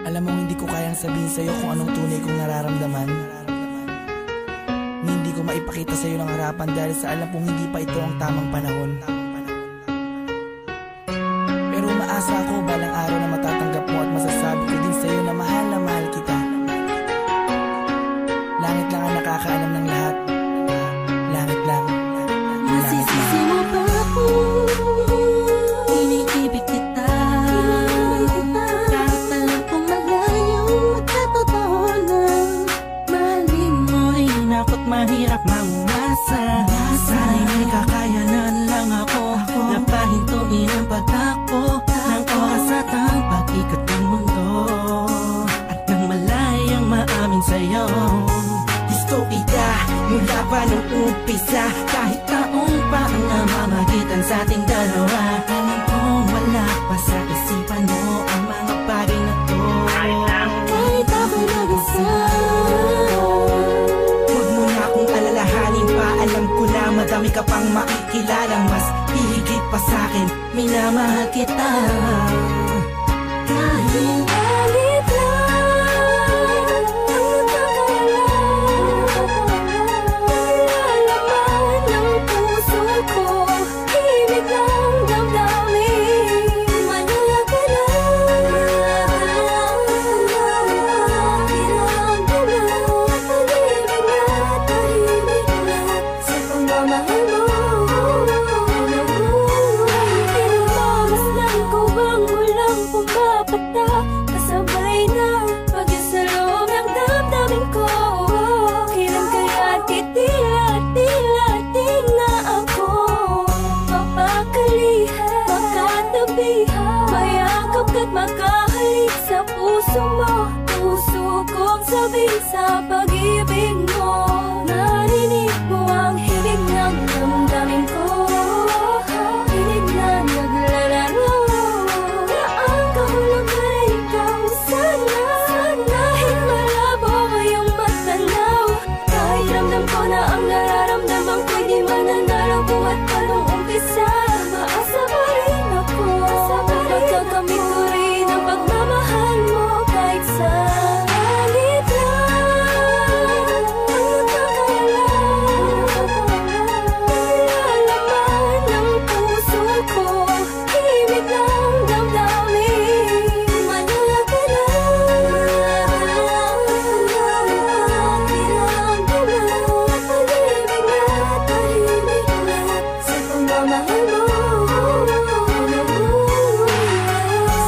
Alam mo, hindi ko kayang sabihin sa'yo kung anong tunay kong nararamdaman. Hindi ko maipakita sa'yo ng harapan dahil sa alam kong hindi pa ito ang tamang panahon. Pero umaasa ako balang araw na matatanggap mo at masasabi ko din sa'yo na mahal kita. Langit lang ang nakakaalam ng lahat. Langit lang. Masisisi mo ba ako? Iniibig kita. Kahit alam kong malayo at totoo lang. Mahalin mo ay nakot mahirap mangumasa. Sana'y may kakayanan lang ako na pahintuin ang pagtakbo ng oras at ang pag-ikot ng mundo. At nang malayang maamin sa'yo, gusto kita mula pa nung umpisa. Kahit taong pa ang namamagitan sa ating dalawa, alam kong wala pa sa isipan mo ang mga bagay na to. Kahit ako'y mag-isa, huwag mo na akong alalahanin pa. Alam ko na madami ka pang makikilalang mas hihigit pa sa'kin. Minamahal kita. Kahit alit lang ang nalalaman ng puso ko, ibig ng damdamin. Manala ka lang, pag-ibig na tahimik na sa pagmamahal mo. Masdan ko bang walang pumapata, kasabay na pag-isa loob ng damdamin ko. Kailan kaya't tila-tila-ting na ako mapakalihan, makatabihan, mayakap ka't makahalik sa puso mo. Puso kong sabihin sa pag-ibig mo, narinig mo ang himig ng damdamin ko. Hinig na naglalaro na ang kahulugan ay ikaw. Sana'y malabo ngayong matanaw. Kahit ramdam ko na ang nararamdaman ko'y di mananalo. Buhat pa nung umpisa, maasa pa rin ako. Pagkakamit ko rin ang pagmamahal mo. Kahit saglit lang ang nalalaman ng puso ko, ibig ng damdamin. Manala ka lang, pag-ibig na tahimik na sa pagmamahal mo.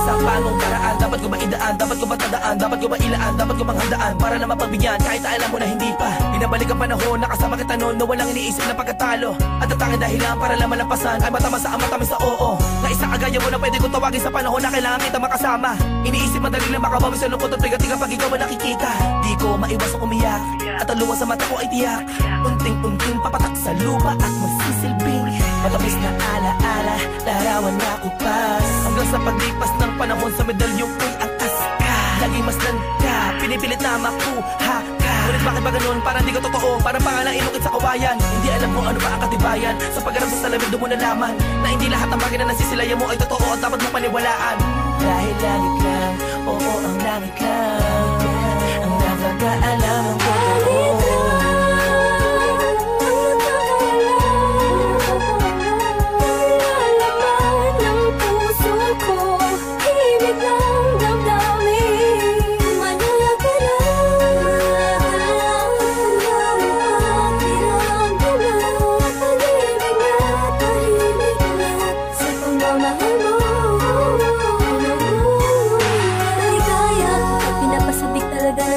Sa paanong paraan dapat ko ba idaan? Dapat ko ba tandaan? Dapat ko ba ilaan? Dapat ko bang handaan para na mapagbigyan kahit alam mo na hindi pa? Binabalik ang panahon, nakasama kita noon na walang iniisip na pagkatalo. At ang tanging dahilan para lang malampasan ay matama sa matamis sa oo. Na isang kagaya mo na pwede kong tawagin sa panahon na kailangan kita makasama. Iniisip madali lang makabawi sa lungkot at tiga-tiga pag ikaw ba nakikita. Di ko maiwasang umiyak at ang luha sa mata ko ay tiyak. Unting-unting papatak sa lupa at magsisilbing matamis na ala-ala, larawan na kupas. Hanggang sa paglipas ng panahon sa medalyong ko'y angkas ka. Laging masdan ka, pinipilit na makuha ka. Ngunit bakit ba ganun? Parang di ko totoo, parang pangalang inukit sa kawayan. Hindi alam kung ano pa ang katibayan. Sa pagharap sa salamin doon mo nalaman na hindi lahat ng bagay na nasisilayan mo ay totoo at dapat mo paniwalaan. Dahil langit lang, oo ang langit lang ang nakakaalam ng totoo.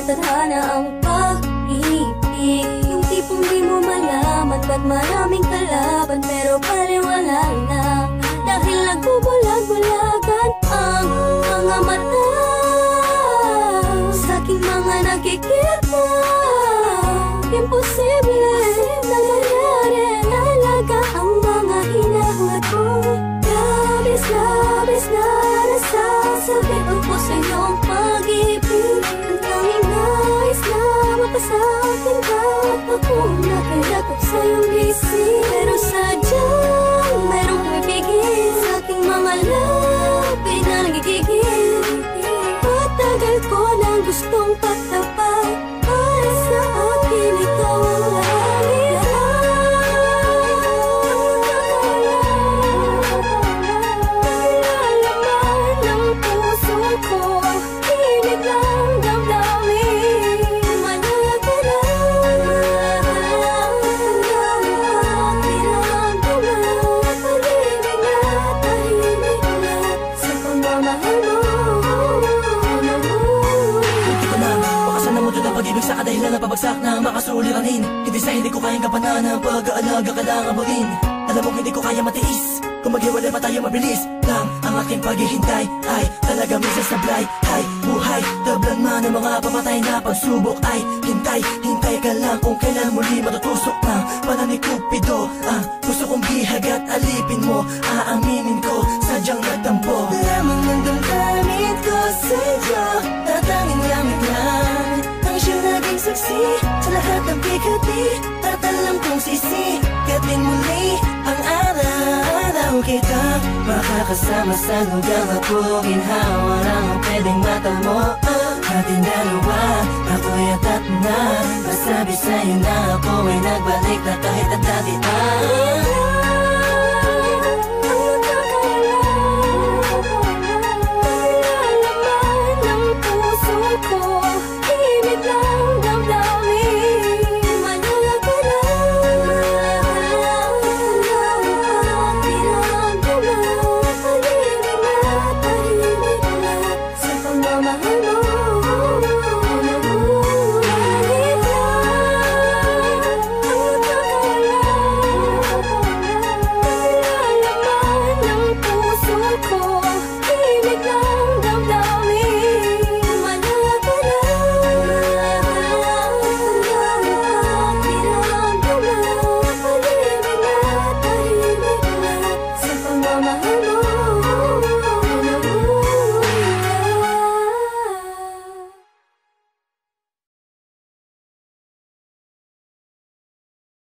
Tadhana ang pag-ibig, yung tipong di mo malaman ba't maraming kalaban pero paliwala na. Dahil nagbubulag-bulagan ang mga mata sa aking mga nakikita. Imposible na mangyari, talaga ang mga hinahangat ko. Labis na nasasabi ang po sa iyong pag-ibig. Ang tanging nais na mapasakin ka, ako nakilakap sa iyong isip. Pero sadyang mayroong pumipigil sa aking mga labi na nagigigil. Matagal ko gustong patapat. Para sa akin ikaw ang langit. Nilalaman ng puso ko, tinig ng damdamin. Manahal ka lang, tahimik na tahimik na sa pagmamahal mo. Hindi ko na makasan na mundo ng pag-ibig sa kadahilan na pabagsak na makasuliranin. Hindi sa hindi ko kayang kapanan ang pag-aalaga kailangan mo rin. Alam mo hindi ko kaya matiis, kung maghiwalay pa tayo mabilis lang. Ang aking paghihintay ay talaga minsan sablay. Ay buhay, tablan man ng mga pamatay na pagsubok. Ay hintay, hintay ka lang kung kailan muli matutusok ng pala ni Cupido. Ang gusto kong bihag at alipin mo, aaminin ko, sadyang nagtampo. Lamang ng damdamin ko sa'yo, tatanging langit lang ang siyang naging saksi sa lahat ng bigati. At alam kong sisikat din muli ang araw kita makakasama sa lugar na puro ginhawa lang ang pwedeng matamo. Ating dalawa, ako'y atat na masabi sa'yo na ako ay nagbalik na kahit at dati.